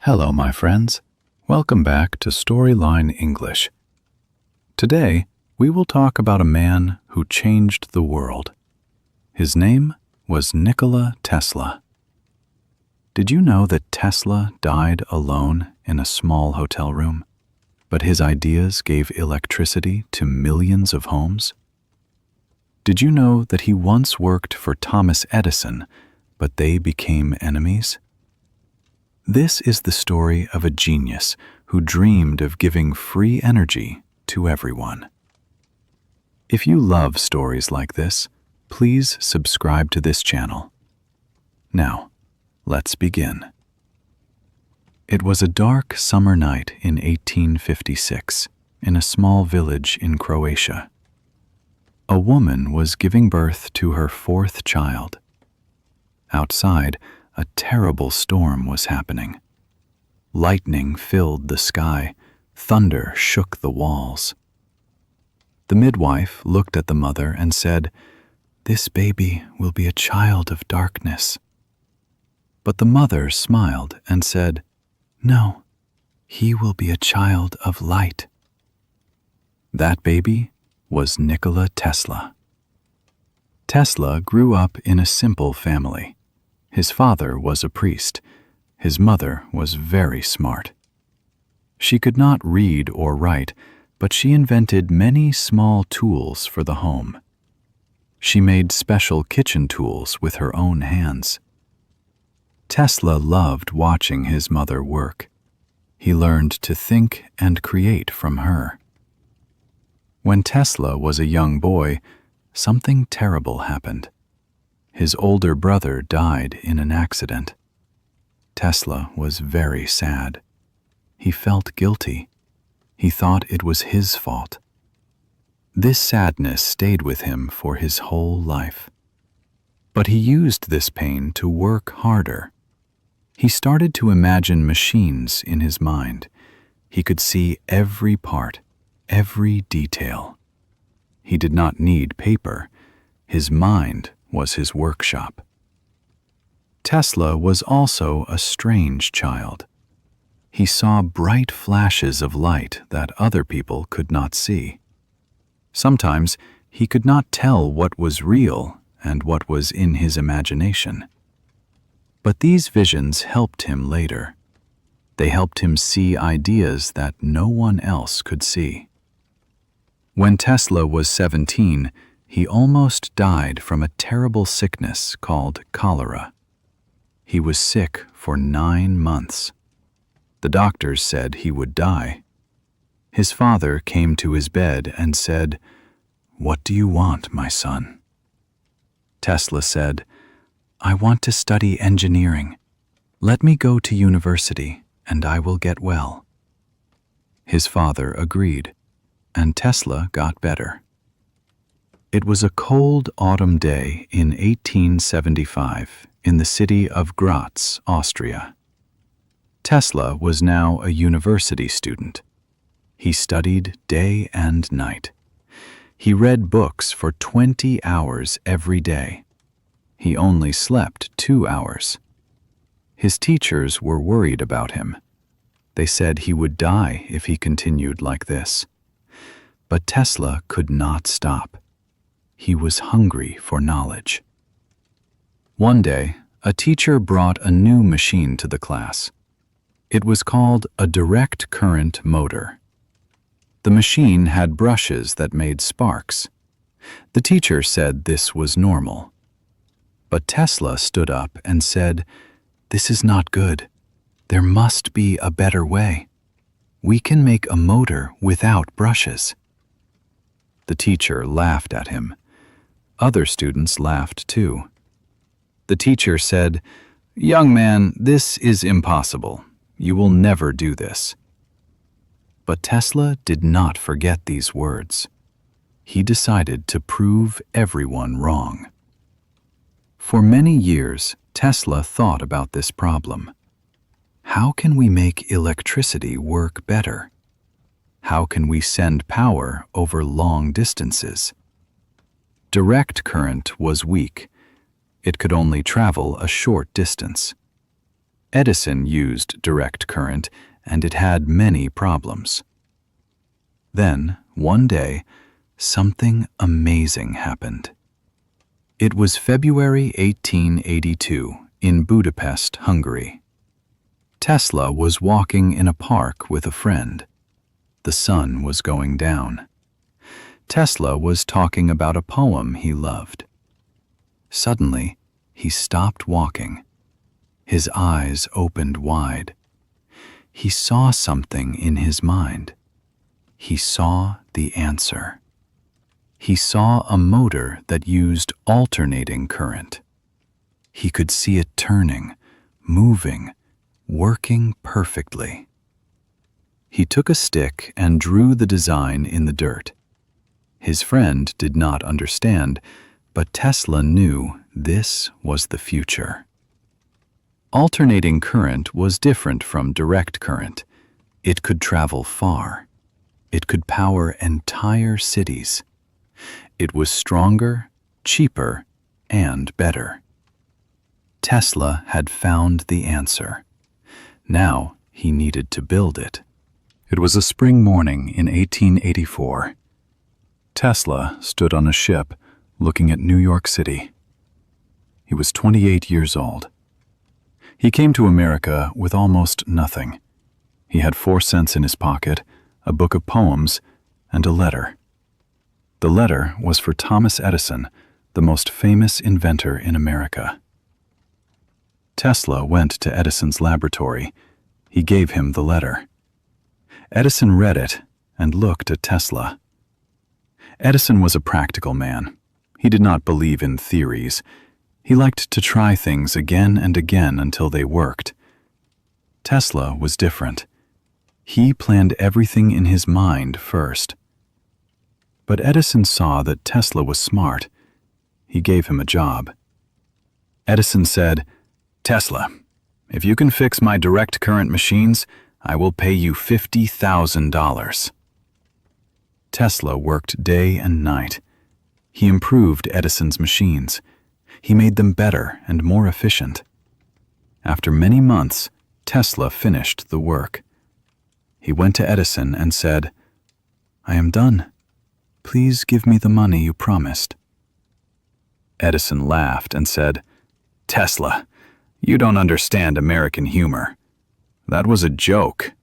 Hello, my friends. Welcome back to Storyline English. Today, we will talk about a man who changed the world. His name was Nikola Tesla. Did you know that Tesla died alone in a small hotel room, but his ideas gave electricity to millions of homes? Did you know that he once worked for Thomas Edison, but they became enemies? This is the story of a genius who dreamed of giving free energy to everyone. If you love stories like this, please subscribe to this channel. Now, let's begin. It was a dark summer night in 1856 in a small village in Croatia. A woman was giving birth to her fourth child. Outside, a terrible storm was happening. Lightning filled the sky, thunder shook the walls. The midwife looked at the mother and said, "This baby will be a child of darkness." But the mother smiled and said, "No, he will be a child of light." That baby was Nikola Tesla. Tesla grew up in a simple family. His father was a priest. His mother was very smart. She could not read or write, but she invented many small tools for the home. She made special kitchen tools with her own hands. Tesla loved watching his mother work. He learned to think and create from her. When Tesla was a young boy, something terrible happened. His older brother died in an accident. Tesla was very sad. He felt guilty. He thought it was his fault. This sadness stayed with him for his whole life. But he used this pain to work harder. He started to imagine machines in his mind. He could see every part, every detail. He did not need paper. His mind was his workshop. Tesla was also a strange child. He saw bright flashes of light that other people could not see. Sometimes he could not tell what was real and what was in his imagination. But these visions helped him later. They helped him see ideas that no one else could see. When Tesla was 17, he almost died from a terrible sickness called cholera. He was sick for 9 months. The doctors said he would die. His father came to his bed and said, "What do you want, my son?" Tesla said, "I want to study engineering. Let me go to university and I will get well." His father agreed, and Tesla got better. It was a cold autumn day in 1875 in the city of Graz, Austria. Tesla was now a university student. He studied day and night. He read books for 20 hours every day. He only slept 2 hours. His teachers were worried about him. They said he would die if he continued like this. But Tesla could not stop. He was hungry for knowledge. One day, a teacher brought a new machine to the class. It was called a direct current motor. The machine had brushes that made sparks. The teacher said this was normal. But Tesla stood up and said, "This is not good. There must be a better way. We can make a motor without brushes." The teacher laughed at him. Other students laughed too. The teacher said, "Young man, this is impossible. You will never do this." But Tesla did not forget these words. He decided to prove everyone wrong. For many years, Tesla thought about this problem. How can we make electricity work better? How can we send power over long distances? Direct current was weak. It could only travel a short distance. Edison used direct current, and it had many problems. Then, one day, something amazing happened. It was February 1882 in Budapest, Hungary. Tesla was walking in a park with a friend. The sun was going down. Tesla was talking about a poem he loved. Suddenly, he stopped walking. His eyes opened wide. He saw something in his mind. He saw the answer. He saw a motor that used alternating current. He could see it turning, moving, working perfectly. He took a stick and drew the design in the dirt. His friend did not understand, but Tesla knew this was the future. Alternating current was different from direct current. It could travel far. It could power entire cities. It was stronger, cheaper, and better. Tesla had found the answer. Now he needed to build it. It was a spring morning in 1884. Tesla stood on a ship looking at New York City. He was 28 years old. He came to America with almost nothing. He had 4 cents in his pocket, a book of poems, and a letter. The letter was for Thomas Edison, the most famous inventor in America. Tesla went to Edison's laboratory. He gave him the letter. Edison read it and looked at Tesla. Edison was a practical man. He did not believe in theories. He liked to try things again and again until they worked. Tesla was different. He planned everything in his mind first. But Edison saw that Tesla was smart. He gave him a job. Edison said, "Tesla, if you can fix my direct current machines, I will pay you $50,000. Tesla worked day and night. He improved Edison's machines. He made them better and more efficient. After many months, Tesla finished the work. He went to Edison and said, "I am done. Please give me the money you promised." Edison laughed and said, "Tesla, you don't understand American humor. That was a joke."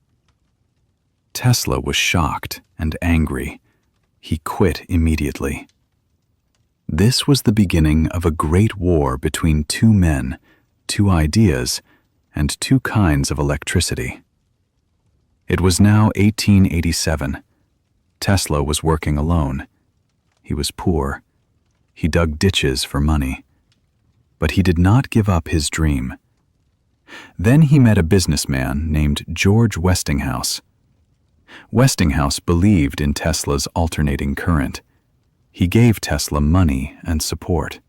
Tesla was shocked and angry. He quit immediately. This was the beginning of a great war between 2 men, 2 ideas, and 2 kinds of electricity. It was now 1887. Tesla was working alone. He was poor. He dug ditches for money. But he did not give up his dream. Then he met a businessman named George Westinghouse. Westinghouse believed in Tesla's alternating current. He gave Tesla money and support.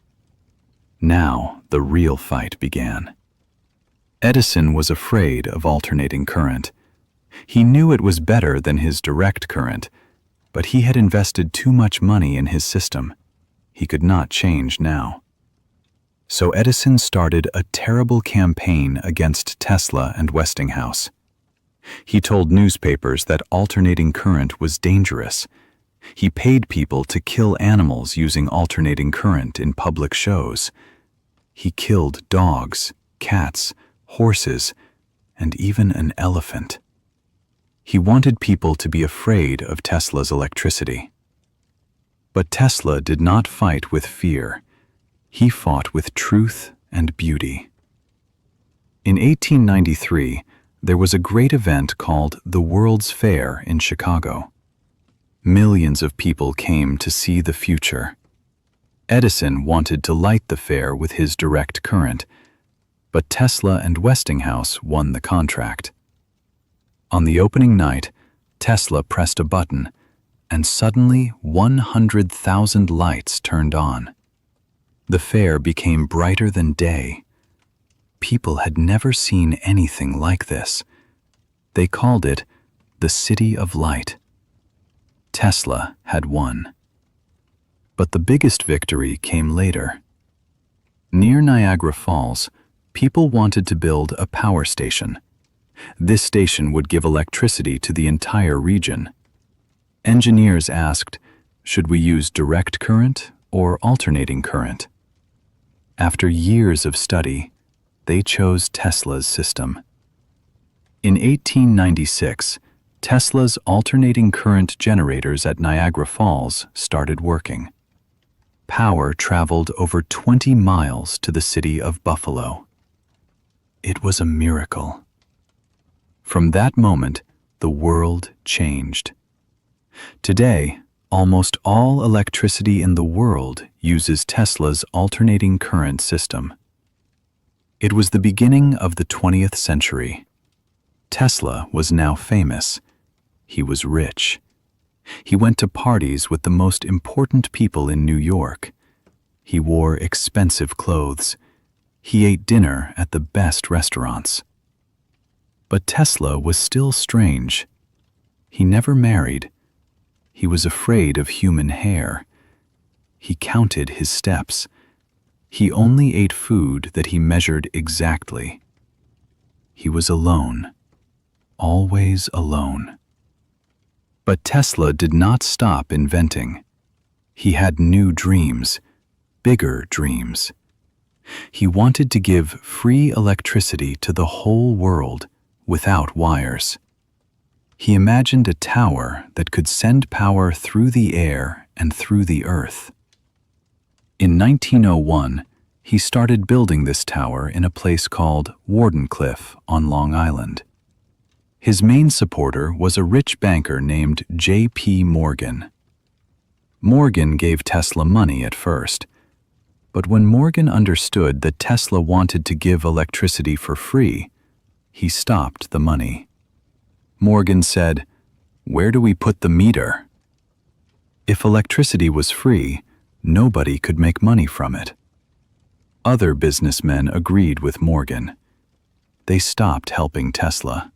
Now the real fight began. Edison was afraid of alternating current. He knew it was better than his direct current, but he had invested too much money in his system. He could not change now. So Edison started a terrible campaign against Tesla and Westinghouse. He told newspapers that alternating current was dangerous. He paid people to kill animals using alternating current in public shows. He killed dogs, cats, horses, and even an elephant. He wanted people to be afraid of Tesla's electricity. But Tesla did not fight with fear. He fought with truth and beauty. In 1893, there was a great event called the World's Fair in Chicago. Millions of people came to see the future. Edison wanted to light the fair with his direct current, but Tesla and Westinghouse won the contract. On the opening night, Tesla pressed a button, and suddenly 100,000 lights turned on. The fair became brighter than day. People had never seen anything like this. They called it the City of Light. Tesla had won. But the biggest victory came later. Near Niagara Falls, People wanted to build a power station. This station would give electricity to the entire region. Engineers asked, should we use direct current or alternating current? After years of study, they chose Tesla's system. In 1896, Tesla's alternating current generators at Niagara Falls started working. Power traveled over 20 miles to the city of Buffalo. It was a miracle. From that moment, the world changed. Today, almost all electricity in the world uses Tesla's alternating current system. It was the beginning of the 20th century. Tesla was now famous. He was rich. He went to parties with the most important people in New York. He wore expensive clothes. He ate dinner at the best restaurants. But Tesla was still strange. He never married. He was afraid of human hair. He counted his steps. He only ate food that he measured exactly. He was alone, always alone. But Tesla did not stop inventing. He had new dreams, bigger dreams. He wanted to give free electricity to the whole world without wires. He imagined a tower that could send power through the air and through the earth. In 1901, he started building this tower in a place called Wardenclyffe on Long Island. His main supporter was a rich banker named J.P. Morgan. Morgan gave Tesla money at first, but when Morgan understood that Tesla wanted to give electricity for free, he stopped the money. Morgan said, "Where do we put the meter?" If electricity was free, nobody could make money from it. Other businessmen agreed with Morgan. They stopped helping Tesla.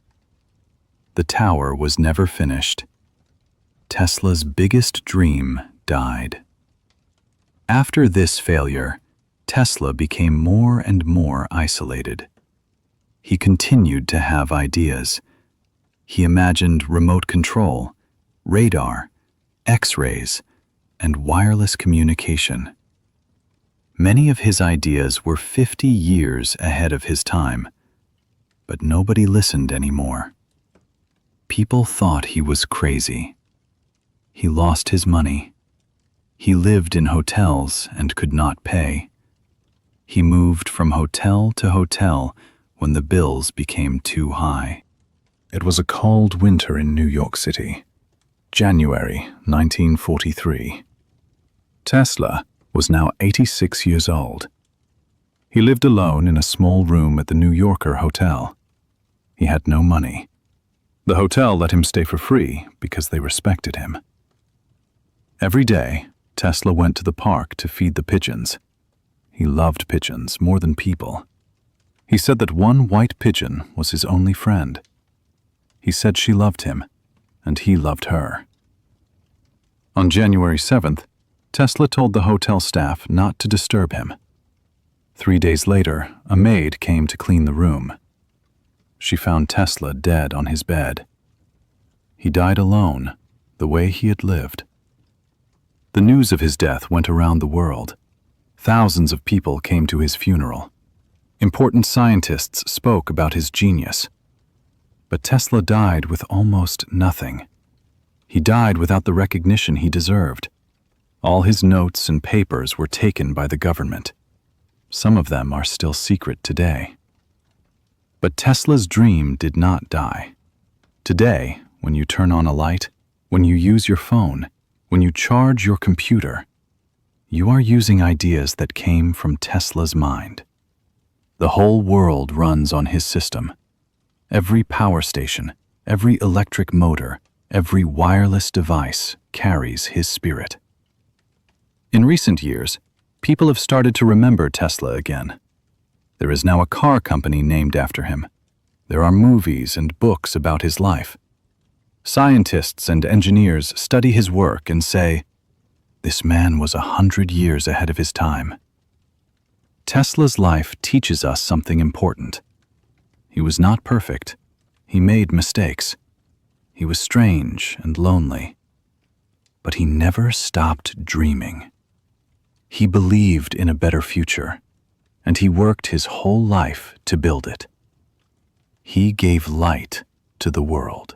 The tower was never finished. Tesla's biggest dream died. After this failure, Tesla became more and more isolated. He continued to have ideas. He imagined remote control, radar, X-rays, and wireless communication. Many of his ideas were 50 years ahead of his time, but nobody listened anymore. People thought he was crazy. He lost his money. He lived in hotels and could not pay. He moved from hotel to hotel when the bills became too high. It was a cold winter in New York City, January 1943. Tesla was now 86 years old. He lived alone in a small room at the New Yorker Hotel. He had no money. The hotel let him stay for free because they respected him. Every day, Tesla went to the park to feed the pigeons. He loved pigeons more than people. He said that one white pigeon was his only friend. He said she loved him, and he loved her. On January 7th, Tesla told the hotel staff not to disturb him. 3 days later, a maid came to clean the room. She found Tesla dead on his bed. He died alone, the way he had lived. The news of his death went around the world. Thousands of people came to his funeral. Important scientists spoke about his genius. But Tesla died with almost nothing. He died without the recognition he deserved. All his notes and papers were taken by the government. Some of them are still secret today. But Tesla's dream did not die. Today, when you turn on a light, when you use your phone, when you charge your computer, you are using ideas that came from Tesla's mind. The whole world runs on his system. Every power station, every electric motor, every wireless device carries his spirit. In recent years, people have started to remember Tesla again. There is now a car company named after him. There are movies and books about his life. Scientists and engineers study his work and say, "This man was 100 years ahead of his time." Tesla's life teaches us something important. He was not perfect. He made mistakes. He was strange and lonely. But he never stopped dreaming. He believed in a better future, and he worked his whole life to build it. He gave light to the world.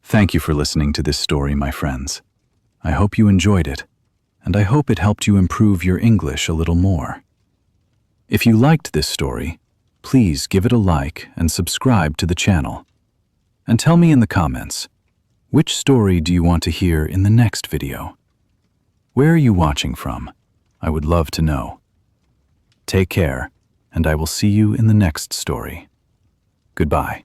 Thank you for listening to this story, my friends. I hope you enjoyed it, and I hope it helped you improve your English a little more. If you liked this story, please give it a like and subscribe to the channel. And tell me in the comments, which story do you want to hear in the next video? Where are you watching from? I would love to know. Take care, and I will see you in the next story. Goodbye.